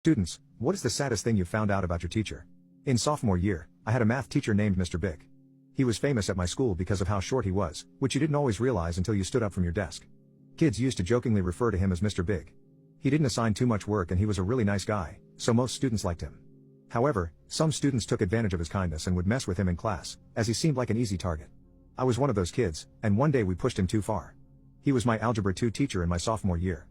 Students, what is the saddest thing you found out about your teacher? In sophomore year, I had a math teacher named Mr. Big. He was famous at my school because of how short he was, which you didn't always realize until you stood up from your desk. Kids used to jokingly refer to him as Mr. Big. He didn't assign too much work and he was a really nice guy, so most students liked him. However, some students took advantage of his kindness and would mess with him in class, as he seemed like an easy target. I was one of those kids, and one day we pushed him too far. He was my Algebra 2 teacher in my sophomore year.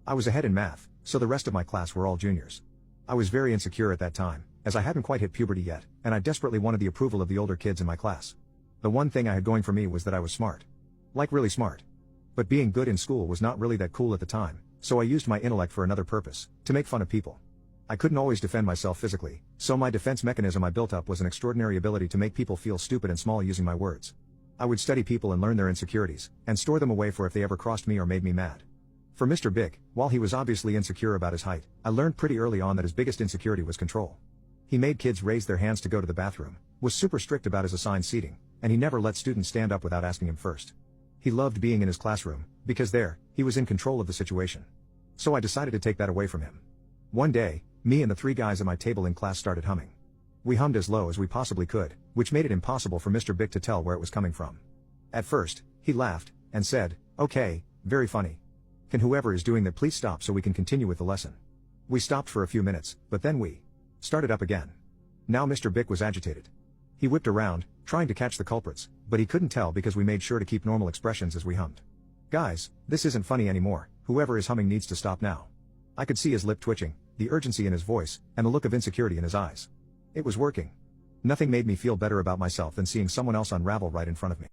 I was ahead in math, so the rest of my class were all juniors. I was very insecure at that time, as I hadn't quite hit puberty yet, and I desperately wanted the approval of the older kids in my class. The one thing I had going for me was that I was smart. Like really smart. But being good in school was not really that cool at the time, so I used my intellect for another purpose, to make fun of people. I couldn't always defend myself physically, so my defense mechanism I built up was an extraordinary ability to make people feel stupid and small using my words. I would study people and learn their insecurities, and store them away for if they ever crossed me or made me mad. For Mr. Big, while he was obviously insecure about his height, I learned pretty early on that his biggest insecurity was control. He made kids raise their hands to go to the bathroom, was super strict about his assigned seating, and he never let students stand up without asking him first. He loved being in his classroom, because there, he was in control of the situation. So I decided to take that away from him. One day, me and the three guys at my table in class started humming. We hummed as low as we possibly could, which made it impossible for Mr. Big to tell where it was coming from. At first, he laughed, and said, "Okay, very funny. Can whoever is doing that please stop so we can continue with the lesson?" We stopped for a few minutes, but then we started up again. Now Mr. Big was agitated. He whipped around, trying to catch the culprits, but he couldn't tell because we made sure to keep normal expressions as we hummed. "Guys, this isn't funny anymore, whoever is humming needs to stop now." I could see his lip twitching, the urgency in his voice, and the look of insecurity in his eyes. It was working. Nothing made me feel better about myself than seeing someone else unravel right in front of me.